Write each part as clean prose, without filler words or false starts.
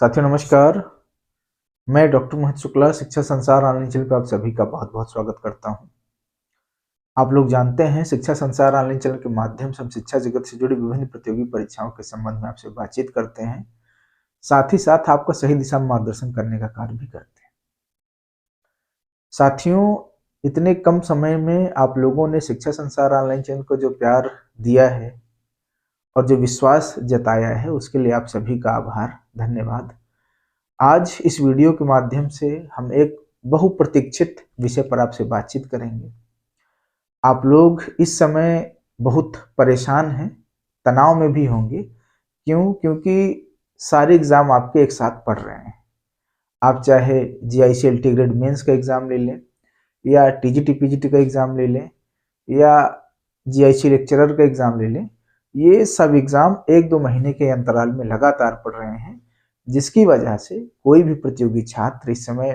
साथियों नमस्कार। मैं डॉक्टर मोहित शुक्ला शिक्षा संसार ऑनलाइन चैनल पर आप सभी का बहुत बहुत स्वागत करता हूं। आप लोग जानते हैं शिक्षा संसार ऑनलाइन चैनल के माध्यम से हम शिक्षा जगत से जुड़ी विभिन्न प्रतियोगी परीक्षाओं के संबंध में आपसे बातचीत करते हैं, साथ ही साथ आपका सही दिशा में मार्गदर्शन करने का कार्य भी करते हैं। साथियों, इतने कम समय में आप लोगों ने शिक्षा संसार ऑनलाइन चैनल को जो प्यार दिया है और जो विश्वास जताया है उसके लिए आप सभी का आभार, धन्यवाद। आज इस वीडियो के माध्यम से हम एक बहुप्रतीक्षित विषय पर आपसे बातचीत करेंगे। आप लोग इस समय बहुत परेशान हैं, तनाव में भी होंगे। क्यों? क्योंकि सारे एग्ज़ाम आपके एक साथ पढ़ रहे हैं। आप चाहे जीआईसी एलटी ग्रेड मेंस का एग्ज़ाम ले लें, या टीजीटी पीजीटी का एग्ज़ाम ले लें, या जीआईसी लेक्चरर का एग्ज़ाम ले लें, ये सब एग्ज़ाम 1-2 महीने के अंतराल में लगातार पढ़ रहे हैं, जिसकी वजह से कोई भी प्रतियोगी छात्र इस समय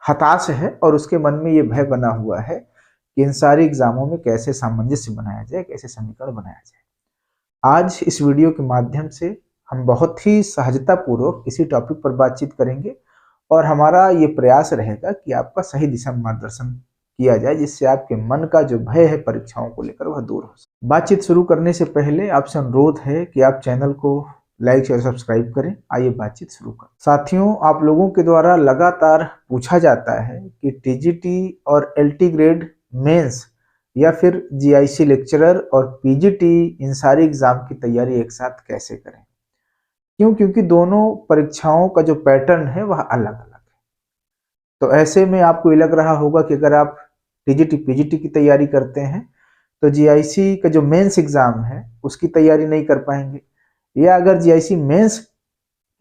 हताश है और उसके मन में ये भय बना हुआ है कि इन सारे एग्जामों में कैसे सामंजस्य बनाया जाए, कैसे समीकरण बनाया जाए। आज इस वीडियो के माध्यम से हम बहुत ही सहजता पूर्वक इसी टॉपिक पर बातचीत करेंगे और हमारा ये प्रयास रहेगा कि आपका सही दिशा में मार्गदर्शन किया जाए, जिससे आपके मन का जो भय है परीक्षाओं को लेकर वह दूर हो सके। बातचीत शुरू करने से पहले आपसे अनुरोध है कि आप चैनल को लाइक शेयर सब्सक्राइब करें। आइए बातचीत शुरू करें। साथियों, आप लोगों के द्वारा लगातार पूछा जाता है कि टीजीटी और एलटी ग्रेड मेंस या फिर जीआईसी लेक्चरर और पीजीटी इन सारी एग्जाम की तैयारी एक साथ कैसे करें। क्यों? क्योंकि दोनों परीक्षाओं का जो पैटर्न है वह अलग अलग है। तो ऐसे में आपको ये लग रहा होगा कि अगर आप टीजीटी पीजीटी की तैयारी करते हैं तो जीआईसी का जो मेंस एग्जाम है उसकी तैयारी नहीं कर पाएंगे, या अगर जीआईसी मेंस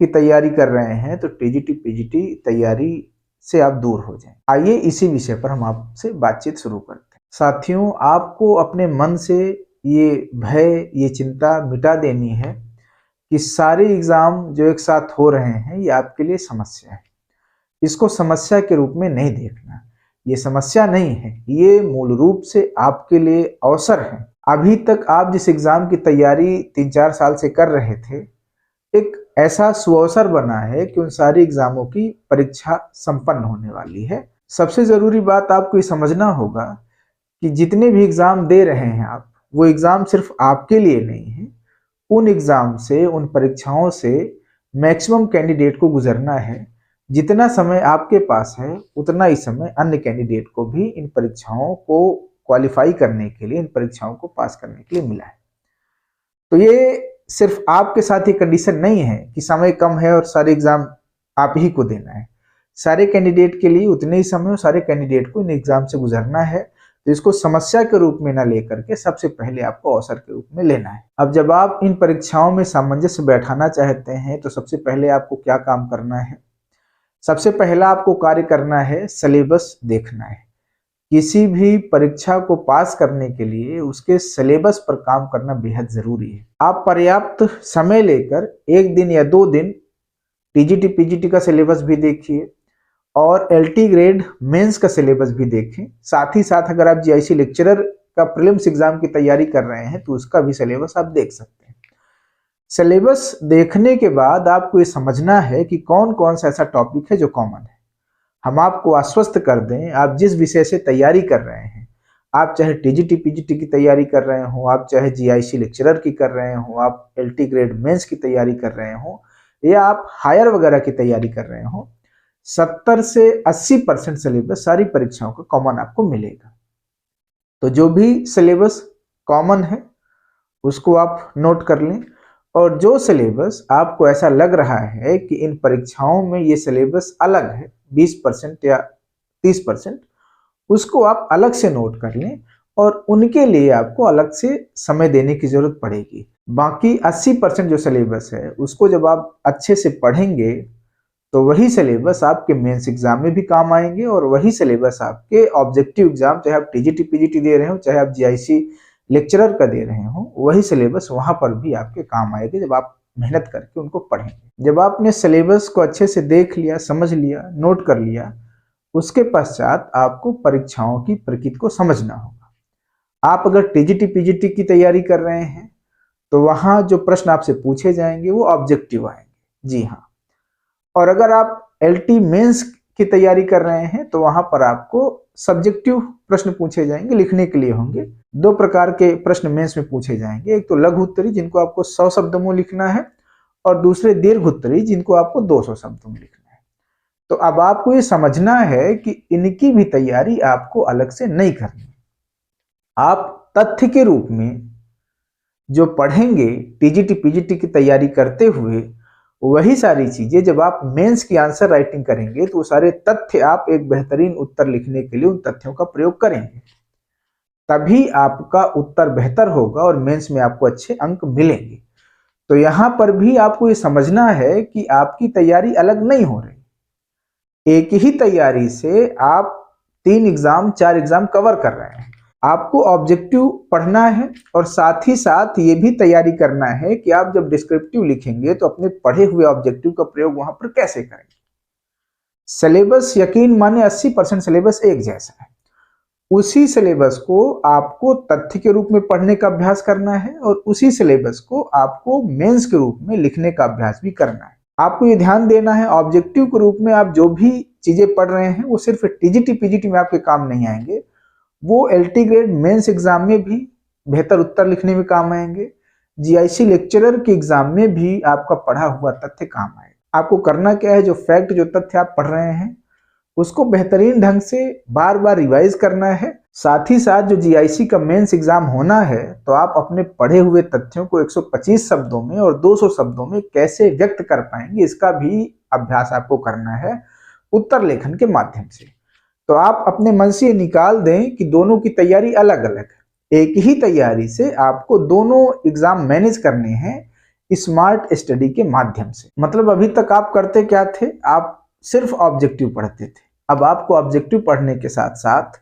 की तैयारी कर रहे हैं तो टीजीटी पीजीटी तैयारी से आप दूर हो जाएं। आइए इसी विषय पर हम आपसे बातचीत शुरू करते हैं। साथियों, आपको अपने मन से ये भय, ये चिंता मिटा देनी है कि सारे एग्जाम जो एक साथ हो रहे हैं ये आपके लिए समस्या है। इसको समस्या के रूप में नहीं देखना, ये समस्या नहीं है, ये मूल रूप से आपके लिए अवसर है। अभी तक आप जिस एग्जाम की तैयारी 3-4 साल से कर रहे थे, एक ऐसा सुअवसर बना है कि उन सारी एग्जामों की परीक्षा संपन्न होने वाली है। सबसे जरूरी बात आपको ये समझना होगा कि जितने भी एग्जाम दे रहे हैं आप, वो एग्जाम सिर्फ आपके लिए नहीं है। उन एग्जाम से, उन परीक्षाओं से मैक्सिमम कैंडिडेट को गुजरना है। जितना समय आपके पास है उतना ही समय अन्य कैंडिडेट को भी इन परीक्षाओं को क्वालिफाई करने के लिए, इन परीक्षाओं को पास करने के लिए मिला है। तो ये सिर्फ आपके साथ ही कंडीशन नहीं है कि समय कम है और सारे एग्जाम आप ही को देना है। सारे कैंडिडेट के लिए उतने ही समय और सारे कैंडिडेट को इन एग्जाम से गुजरना है। तो इसको समस्या के रूप में ना लेकर के सबसे पहले आपको अवसर के रूप में लेना है। अब जब आप इन परीक्षाओं में सामंजस्य बैठाना चाहते हैं तो सबसे पहले आपको क्या काम करना है? सबसे पहला आपको कार्य करना है, सिलेबस देखना है। किसी भी परीक्षा को पास करने के लिए उसके सिलेबस पर काम करना बेहद जरूरी है। आप पर्याप्त समय लेकर 1 दिन या 2 दिन टीजीटी पीजीटी का सिलेबस भी देखिए और एलटी ग्रेड मेंस का सिलेबस भी देखें। साथ ही साथ अगर आप जीआईसी लेक्चरर का प्रीलिम्स एग्जाम की तैयारी कर रहे हैं तो उसका भी सिलेबस आप देख सकते हैं। सिलेबस देखने के बाद आपको ये समझना है कि कौन कौन सा ऐसा टॉपिक है जो कॉमन है। हम आपको आश्वस्त कर दें, आप जिस विषय से तैयारी कर रहे हैं, आप चाहे टीजीटी पीजीटी की तैयारी कर रहे हो, आप चाहे जीआईसी लेक्चरर की कर रहे हो, आप एलटी ग्रेड मेंस की तैयारी कर रहे हो, या आप हायर वगैरह की तैयारी कर रहे हो, 70 से 80% सिलेबस सारी परीक्षाओं का कॉमन आपको मिलेगा। तो जो भी सिलेबस कॉमन है उसको आप नोट कर लें, और जो सिलेबस आपको ऐसा लग रहा है कि इन परीक्षाओं में ये सिलेबस अलग है, 20% या 30%, उसको आप अलग से नोट कर लें और उनके लिए आपको अलग से समय देने की जरूरत पड़ेगी। बाकी 80% जो सिलेबस है उसको जब आप अच्छे से पढ़ेंगे तो वही सिलेबस आपके मेंस एग्जाम में भी काम आएंगे, और वही सिलेबस आपके ऑब्जेक्टिव एग्जाम, चाहे आप टीजीटी पीजीटी दे रहे हो, चाहे आप जीआईसी लेक्चरर का दे रहे हो, वही सिलेबस वहां पर भी आपके काम आएगा जब आप मेहनत करके उनको पढ़ेंगे। जब आपने सिलेबस को अच्छे से देख लिया, समझ लिया, नोट कर लिया, उसके पश्चात आपको परीक्षाओं की प्रकृति को समझना होगा। आप अगर टीजीटी पीजीटी की तैयारी कर रहे हैं तो वहां जो प्रश्न आपसे पूछे जाएंगे वो ऑब्जेक्टिव आएंगे। जी हाँ, और अगर आप LT मेंस की तैयारी कर रहे हैं तो वहां पर आपको सब्जेक्टिव प्रश्न पूछे जाएंगे, लिखने के लिए होंगे। 2 प्रकार के प्रश्न मेंस में पूछे जाएंगे, एक तो लघु उत्तरी जिनको आपको 100 शब्दों में लिखना है, और दूसरे दीर्घ उत्तरी जिनको आपको 200 शब्दों में लिखना है। तो अब आपको ये समझना है कि इनकी भी तैयारी आपको अलग से नहीं करनी। आप तथ्य के रूप में जो पढ़ेंगे TGT PGT की तैयारी करते हुए, वही सारी चीजें जब आप मेंस की आंसर राइटिंग करेंगे तो वो सारे तथ्य आप एक बेहतरीन उत्तर लिखने के लिए उन तथ्यों का प्रयोग करेंगे, तभी आपका उत्तर बेहतर होगा और मेंस में आपको अच्छे अंक मिलेंगे। तो यहां पर भी आपको ये समझना है कि आपकी तैयारी अलग नहीं हो रही, एक ही तैयारी से आप 3 एग्जाम 4 एग्जाम कवर कर रहे हैं। आपको ऑब्जेक्टिव पढ़ना है और साथ ही साथ ये भी तैयारी करना है कि आप जब डिस्क्रिप्टिव लिखेंगे तो अपने पढ़े हुए ऑब्जेक्टिव का प्रयोग वहां पर कैसे करेंगे। सिलेबस यकीन माने 80% सिलेबस एक जैसा है, उसी सिलेबस को आपको तथ्य के रूप में पढ़ने का अभ्यास करना है और उसी सिलेबस को आपको मेंस के रूप में लिखने का अभ्यास भी करना है। आपको ये ध्यान देना है, ऑब्जेक्टिव के रूप में आप जो भी चीजें पढ़ रहे हैं वो सिर्फ TGT PGT में आपके काम नहीं आएंगे, वो LT ग्रेड मेंस एग्जाम में भी बेहतर उत्तर लिखने में काम आएंगे, GIC लेक्चरर के एग्जाम में भी आपका पढ़ा हुआ तथ्य काम आएगा। आपको करना क्या है, जो फैक्ट जो तथ्य आप पढ़ रहे हैं उसको बेहतरीन ढंग से बार बार रिवाइज करना है। साथ ही साथ जो GIC का मेंस एग्जाम होना है तो आप अपने पढ़े हुए तथ्यों को 125 शब्दों में और 200 शब्दों में कैसे व्यक्त कर पाएंगे, इसका भी अभ्यास आपको करना है उत्तर लेखन के माध्यम से। तो आप अपने मन से निकाल दें कि दोनों की तैयारी अलग अलग है, एक ही तैयारी से आपको दोनों एग्जाम मैनेज करने हैं स्मार्ट स्टडी के माध्यम से। मतलब अभी तक आप करते क्या थे, आप सिर्फ ऑब्जेक्टिव पढ़ते थे, अब आपको ऑब्जेक्टिव पढ़ने के साथ साथ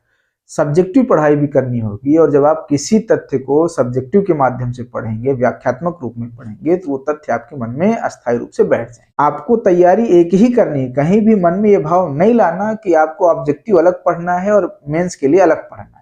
सब्जेक्टिव पढ़ाई भी करनी होगी, और जब आप किसी तथ्य को सब्जेक्टिव के माध्यम से पढ़ेंगे, व्याख्यात्मक रूप में पढ़ेंगे, तो वो तथ्य आपके मन में अस्थायी रूप से बैठ जाए। आपको तैयारी एक ही करनी, कहीं भी मन में ये भाव नहीं लाना कि आपको ऑब्जेक्टिव अलग पढ़ना है और मेंस के लिए अलग पढ़ना है।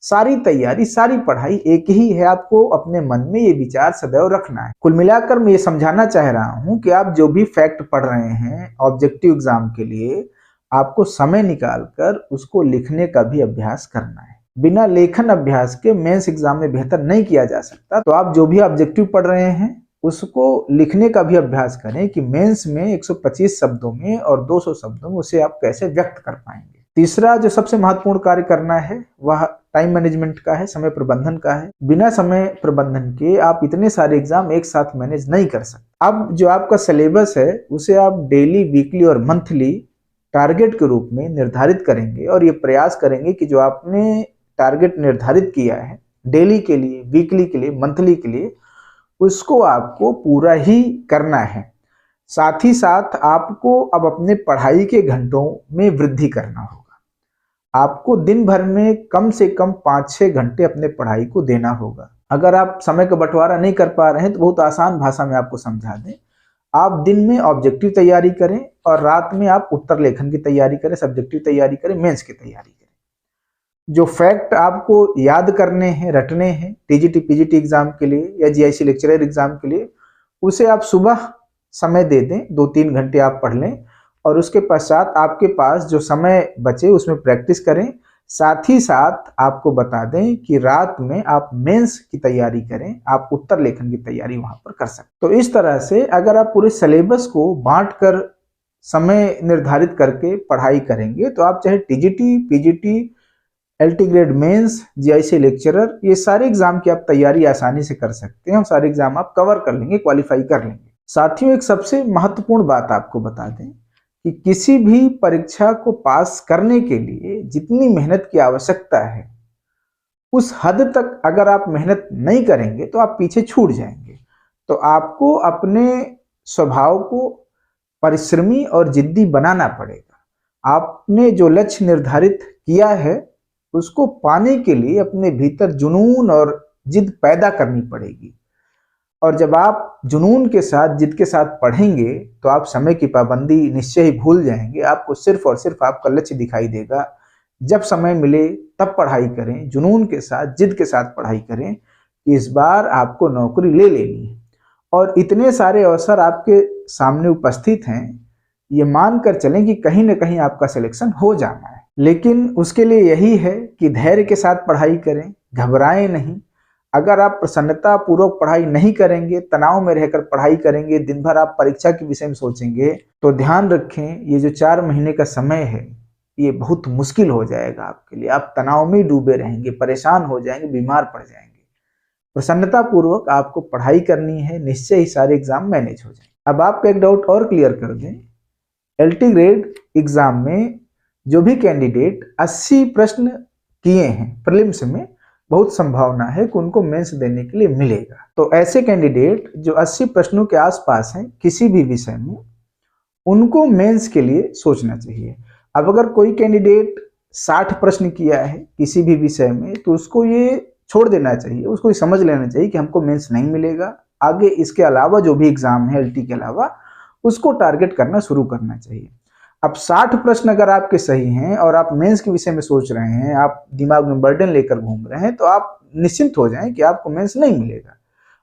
सारी तैयारी सारी पढ़ाई एक ही है, आपको अपने मन में ये विचार सदैव रखना है। कुल मिलाकर मैं ये समझाना चाह रहा हूं कि आप जो भी फैक्ट पढ़ रहे हैं ऑब्जेक्टिव एग्जाम के लिए, आपको समय निकालकर उसको लिखने का भी अभ्यास करना है। बिना लेखन अभ्यास के मेंस एग्जाम में बेहतर नहीं किया जा सकता। तो आप जो भी ऑब्जेक्टिव पढ़ रहे हैं उसको लिखने का भी अभ्यास करें कि मेंस में 125 शब्दों में और 200 शब्दों में उसे आप कैसे व्यक्त कर पाएंगे। तीसरा जो सबसे महत्वपूर्ण कार्य करना है वह टाइम मैनेजमेंट का है, समय प्रबंधन का है। बिना समय प्रबंधन के आप इतने सारे एग्जाम एक साथ मैनेज नहीं कर सकते। अब जो आपका सिलेबस है उसे आप डेली, वीकली और मंथली टारगेट के रूप में निर्धारित करेंगे और ये प्रयास करेंगे कि जो आपने टारगेट निर्धारित किया है डेली के लिए, वीकली के लिए, मंथली के लिए, उसको आपको पूरा ही करना है। साथ ही साथ आपको अब अपने पढ़ाई के घंटों में वृद्धि करना होगा। आपको दिन भर में कम से कम 5-6 घंटे अपने पढ़ाई को देना होगा। अगर आप समय का बंटवारा नहीं कर पा रहे हैं तो बहुत आसान भाषा में आपको समझा दें, आप दिन में ऑब्जेक्टिव तैयारी करें और रात में आप उत्तर लेखन की तैयारी करें, सब्जेक्टिव तैयारी करें, मेंस की तैयारी करें। जो फैक्ट आपको याद करने हैं, रटने हैं TGT PGT एग्जाम के लिए या GIC लेक्चरर एग्जाम के लिए, उसे आप सुबह समय दे दें, 2-3 घंटे आप पढ़ लें और उसके पश्चात आपके पास जो समय बचे उसमें प्रैक्टिस करें। साथ ही साथ आपको बता दें कि रात में आप मेंस की तैयारी करें, आप उत्तर लेखन की तैयारी वहां पर कर सकते। तो इस तरह से अगर आप पूरे सिलेबस को बांटकर समय निर्धारित करके पढ़ाई करेंगे तो आप चाहे TGT PGT LT grade mains, GIC lecturer, ये सारे एग्जाम की आप तैयारी आसानी से कर सकते हैं और सारे एग्जाम आप कवर कर लेंगे, क्वालिफाई कर लेंगे। साथियों, एक सबसे महत्वपूर्ण बात आपको बता दें कि किसी भी परीक्षा को पास करने के लिए जितनी मेहनत की आवश्यकता है उस हद तक अगर आप मेहनत नहीं करेंगे तो आप पीछे छूट जाएंगे। तो आपको अपने स्वभाव को परिश्रमी और जिद्दी बनाना पड़ेगा। आपने जो लक्ष्य निर्धारित किया है उसको पाने के लिए अपने भीतर जुनून और जिद पैदा करनी पड़ेगी। और जब आप जुनून के साथ, जिद के साथ पढ़ेंगे तो आप समय की पाबंदी निश्चय ही भूल जाएंगे। आपको सिर्फ और सिर्फ आपका लक्ष्य दिखाई देगा। जब समय मिले तब पढ़ाई करें, जुनून के साथ, जिद के साथ पढ़ाई करें कि इस बार आपको नौकरी ले लेनी है। और इतने सारे अवसर आपके सामने उपस्थित हैं ये मानकर चलें कि कहीं ना कहीं आपका सिलेक्शन हो जाना है। लेकिन उसके लिए यही है कि धैर्य के साथ पढ़ाई करें, घबराएं नहीं। अगर आप प्रसन्नता पूर्वक पढ़ाई नहीं करेंगे, तनाव में रहकर पढ़ाई करेंगे, दिन भर आप परीक्षा के विषय में सोचेंगे, तो ध्यान रखें ये जो 4 महीने का समय है ये बहुत मुश्किल हो जाएगा आपके लिए। आप तनाव में डूबे रहेंगे, परेशान हो जाएंगे, बीमार पड़ जाएंगे। प्रसन्नता पूर्वक आपको पढ़ाई करनी है, निश्चय ही सारे एग्जाम मैनेज हो जाएंगे। अब आपका एक डाउट और क्लियर कर दें, एलटी ग्रेड एग्जाम में जो भी कैंडिडेट 80 प्रश्न किए हैं प्रीलिम्स में, बहुत संभावना है कि उनको मेंस देने के लिए मिलेगा। तो ऐसे कैंडिडेट जो 80 प्रश्नों के आसपास हैं किसी भी विषय में, उनको मेंस के लिए सोचना चाहिए। अब अगर कोई कैंडिडेट 60 प्रश्न किया है किसी भी विषय में, तो उसको ये छोड़ देना चाहिए, उसको ये समझ लेना चाहिए कि हमको मेंस नहीं मिलेगा। आगे इसके अलावा जो भी एग्जाम है एलटी के अलावा, उसको टारगेट करना शुरू करना चाहिए। अब 60 प्रश्न अगर आपके सही हैं और आप मेंस के विषय में सोच रहे हैं, आप दिमाग में बर्डन लेकर घूम रहे हैं, तो आप निश्चिंत हो जाएं कि आपको मेंस नहीं मिलेगा।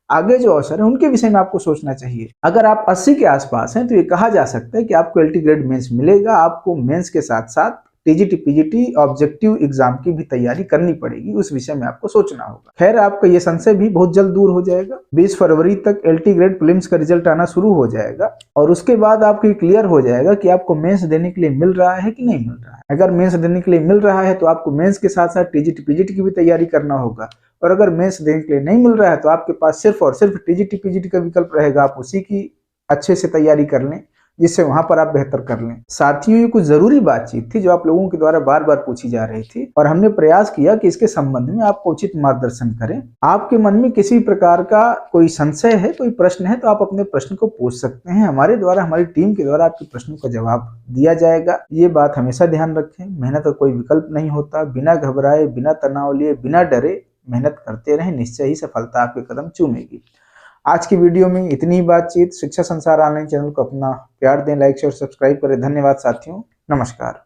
आगे जो अवसर है उनके विषय में आपको सोचना चाहिए। अगर आप 80 के आसपास हैं तो ये कहा जा सकता है कि आपको एलटी ग्रेड मेंस मिलेगा। आपको मेंस के साथ साथ टीजीटी पीजीटी ऑब्जेक्टिव एग्जाम की भी तैयारी करनी पड़ेगी, उस विषय में आपको सोचना होगा। खैर, आपका ये संशय भी बहुत जल्द दूर हो जाएगा। 20 फरवरी तक एलटी ग्रेड प्रीलिम्स का रिजल्ट आना शुरू हो जाएगा और उसके बाद आपको क्लियर हो जाएगा कि आपको मेंस देने के लिए मिल रहा है कि नहीं मिल रहा है। अगर मेंस देने के लिए मिल रहा है तो आपको मेंस के साथ साथ टीजीटी पीजीटी की भी तैयारी करना होगा, और अगर मेंस देने के लिए नहीं मिल रहा है तो आपके पास सिर्फ और सिर्फ टीजीटी पीजीटी का विकल्प रहेगा। आप उसी की अच्छे से तैयारी कर लें, जिससे वहां पर आप बेहतर कर लें। साथियों, ये कुछ जरूरी बातचीत थी जो आप लोगों के द्वारा बार बार पूछी जा रही थी, और हमने प्रयास किया कि इसके संबंध में आपको उचित मार्गदर्शन करें। आपके मन में किसी प्रकार का कोई संशय है, कोई प्रश्न है, तो आप अपने प्रश्न को पूछ सकते हैं। हमारे द्वारा, हमारी टीम के द्वारा आपके प्रश्नों का जवाब दिया जाएगा। ये बात हमेशा ध्यान रखें, मेहनत का कोई विकल्प नहीं होता। बिना घबराए, बिना तनाव लिए, बिना डरे मेहनत करते रहें, निश्चय ही सफलता आपके कदम चूमेगी। आज की वीडियो में इतनी बातचीत। शिक्षा संसार ऑनलाइन चैनल को अपना प्यार दें, लाइक शेयर सब्सक्राइब करें। धन्यवाद साथियों, नमस्कार।